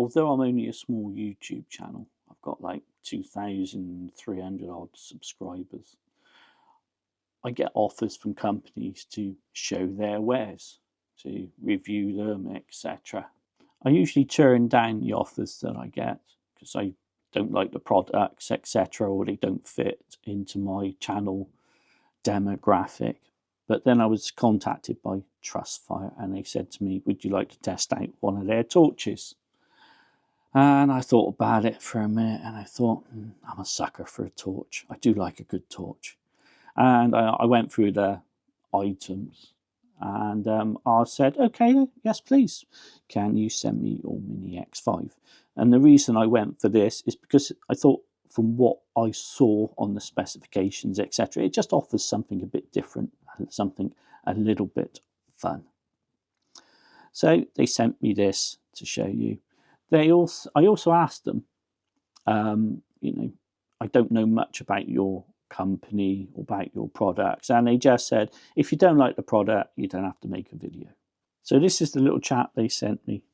although I'm only a small YouTube channel, I've got like 2,300 odd subscribers, I get offers from companies to show their wares, to review them, etc. I usually turn down the offers that I get because I don't like the products, etc., or they don't fit into my channel demographic. But then I was contacted by TrustFire and they said to me, would you like to test out one of their torches? And I thought about it for a minute and I thought, I'm a sucker for a torch. I do like a good torch. And I went through the items and I said, okay, yes, please. Can you send me your Mini X5? And the reason I went for this is because I thought from what I saw on the specifications, etc., it just offers something a bit different, something a little bit fun. So they sent me this to show you. I also asked them, you know, I don't know much about your company or about your products, and they just said, if you don't like the product, you don't have to make a video. So this is the little chat they sent me.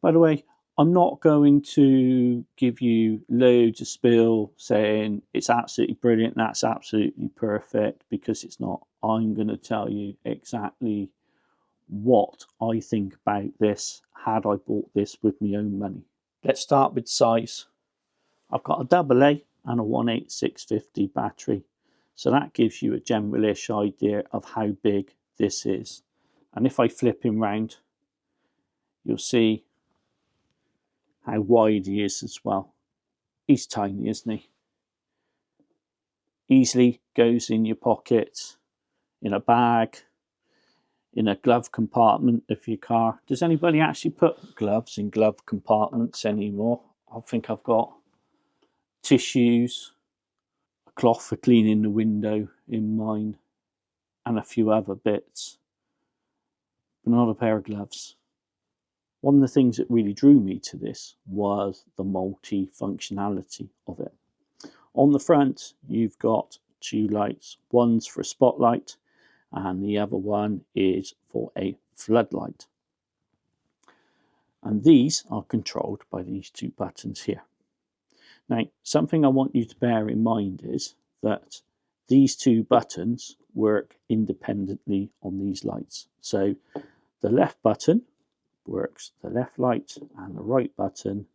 By the way, I'm not going to give you loads of spiel saying it's absolutely brilliant, that's absolutely perfect, because it's not. I'm going to tell you exactly what I think about this had I bought this with my own money. Let's start with size. I've got a AA and a 18650 battery, so that gives you a generalish idea of how big this is. And if I flip him round, you'll see how wide he is as well. He's tiny, isn't he? Easily goes in your pocket, in a bag, in a glove compartment of your car. Does anybody actually put gloves in glove compartments anymore? I think I've got tissues, a cloth for cleaning the window in mine, and a few other bits, but not a pair of gloves. One of the things that really drew me to this was the multi-functionality of it. On the front, you've got two lights. One's for a spotlight, and the other one is for a floodlight. And these are controlled by these two buttons here. Now, something I want you to bear in mind is that these two buttons work independently on these lights. So the left button works the left light and the right button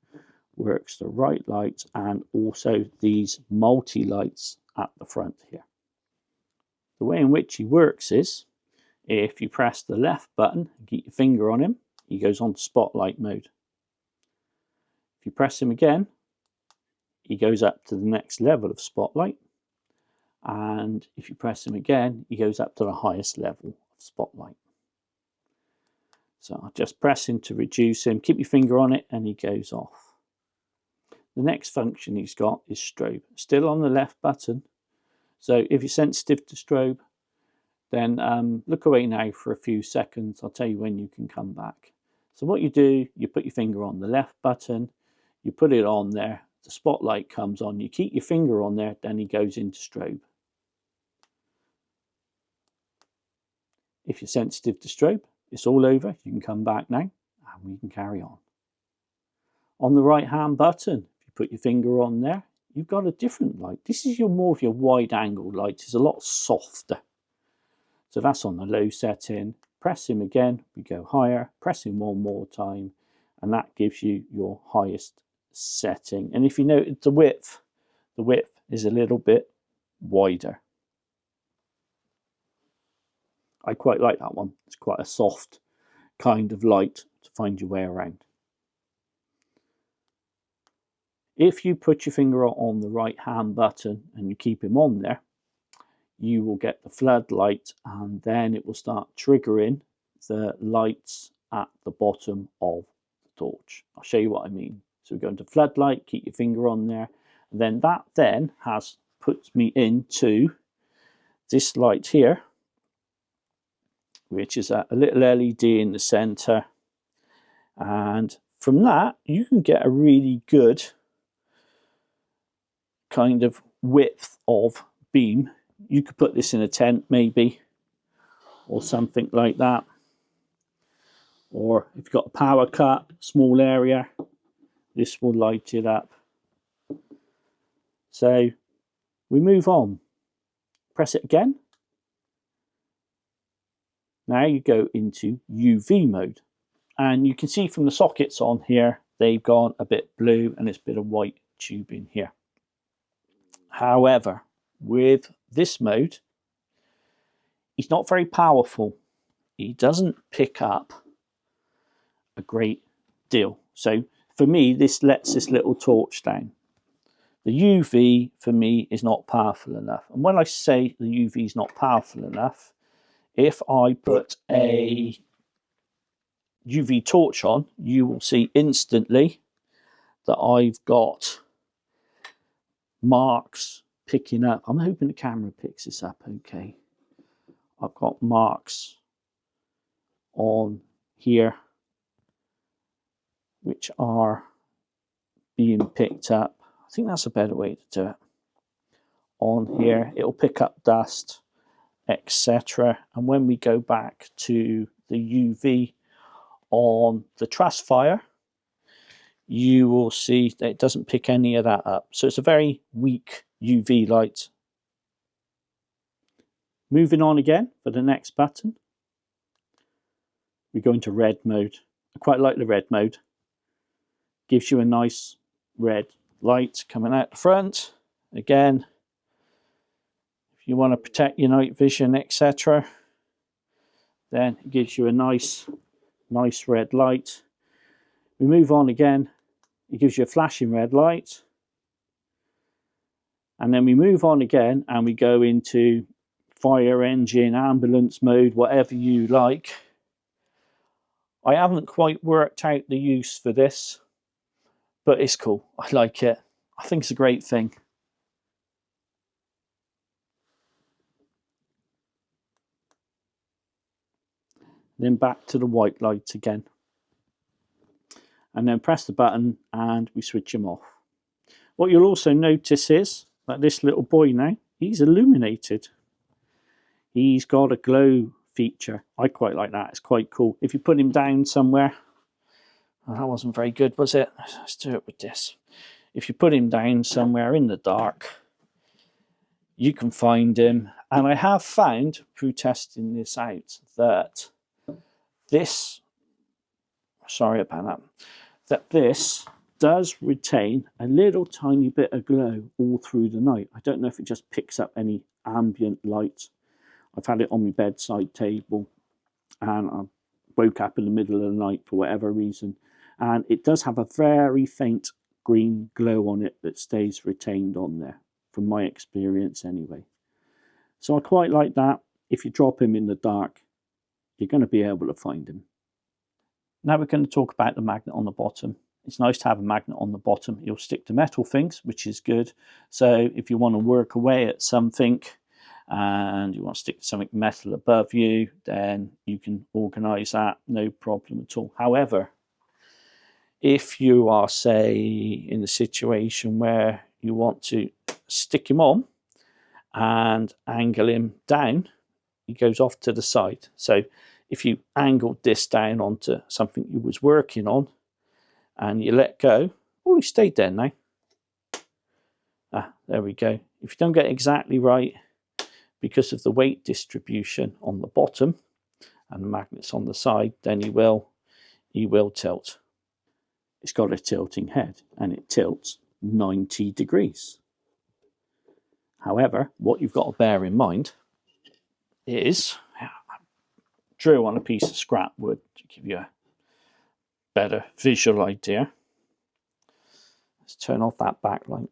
works the right light, and also these multi-lights at the front here. The way in which he works is, if you press the left button and keep your finger on him, he goes on to spotlight mode. If you press him again, he goes up to the next level of spotlight, and if you press him again, he goes up to the highest level of spotlight. So I'll just press him to reduce him, keep your finger on it, and he goes off. The next function he's got is strobe, still on the left button. So if you're sensitive to strobe, then look away now for a few seconds. I'll tell you when you can come back. So what you do, you put your finger on the left button, you put it on there, the spotlight comes on, you keep your finger on there, then he goes into strobe. If you're sensitive to strobe, it's all over. You can come back now and we can carry on. On the right hand button, if you put your finger on there, you've got a different light. This is more of your wide angle light. It's a lot softer. So that's on the low setting. Press him again, we go higher. Press him one more time, and that gives you your highest setting. And if you note the width is a little bit wider. I quite like that one. It's quite a soft kind of light to find your way around. If you put your finger on the right hand button and you keep him on there, you will get the floodlight, and then it will start triggering the lights at the bottom of the torch. I'll show you what I mean. So we go into floodlight, keep your finger on there, and then that then has put me into this light here, which is a little LED in the center. And from that, you can get a really good kind of width of beam. You could put this in a tent maybe, or something like that. Or if you've got a power cut, small area, this will light it up. So we move on. Press it again. Now you go into UV mode. And you can see from the sockets on here, they've gone a bit blue and it's a bit of white tubing here. However, with this mode, it's not very powerful. It doesn't pick up a great deal. So for me, this lets this little torch down. The UV for me is not powerful enough. And when I say the UV is not powerful enough, if I put a UV torch on, you will see instantly that I've got marks picking up. I'm hoping the camera picks this up okay. I've got marks on here which are being picked up. I think that's a better way to do it. On here, it'll pick up dust, etc. And when we go back to the UV on the TrustFire, you will see that it doesn't pick any of that up. So it's a very weak UV light. Moving on again for the next button, we go into red mode. I quite like the red mode. Gives you a nice red light coming out the front. Again, if you want to protect your night vision, etc., then it gives you a nice red light. We move on again. It gives you a flashing red light. And then we move on again and we go into fire engine, ambulance mode, whatever you like. I haven't quite worked out the use for this, but it's cool. I like it. I think it's a great thing. Then back to the white light again. And then press the button and we switch them off. What you'll also notice is that this little boy now, he's illuminated. He's got a glow feature. I quite like that. It's quite cool. If you put him down somewhere, well, that wasn't very good, was it? Let's do it with this. If you put him down somewhere in the dark, you can find him. And I have found, through testing this out, that this, sorry about that this does retain a little tiny bit of glow all through the night. I don't know if it just picks up any ambient light. I've had it on my bedside table and I woke up in the middle of the night for whatever reason, and it does have a very faint green glow on it that stays retained on there, from my experience anyway. So I quite like that. If you drop him in the dark, you're going to be able to find him. Now we're going to talk about the magnet on the bottom. It's nice to have a magnet on the bottom. It'll stick to metal things, which is good. So if you want to work away at something and you want to stick something metal above you, then you can organise that, no problem at all. However, if you are, say, in a situation where you want to stick him on and angle him down, he goes off to the side. So if you angled this down onto something you was working on and you let go, oh, he stayed there now. There we go. If you don't get it exactly right, because of the weight distribution on the bottom and the magnets on the side, then he will tilt. It's got a tilting head and it tilts 90 degrees. However, what you've got to bear in mind is, I drew on a piece of scrap wood to give you a better visual idea. Let's turn off that backlight.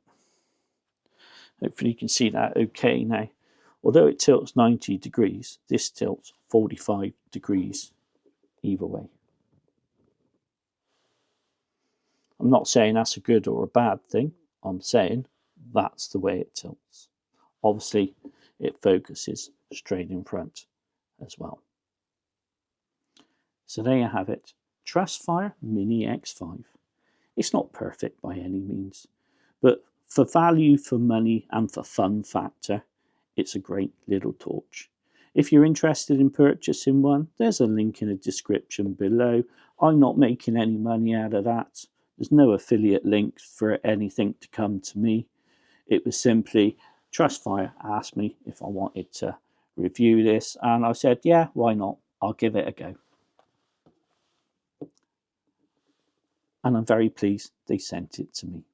Hopefully you can see that okay now. Although it tilts 90 degrees, this tilts 45 degrees either way. I'm not saying that's a good or a bad thing. I'm saying that's the way it tilts. Obviously, it focuses straight in front as well. So there you have it. TrustFire Mini X5. It's not perfect by any means, but for value for money and for fun factor, it's a great little torch. If you're interested in purchasing one, there's a link in the description below. I'm not making any money out of that. There's no affiliate link for anything to come to me. It was simply TrustFire asked me if I wanted to review this, and I said, yeah, why not? I'll give it a go. And I'm very pleased they sent it to me.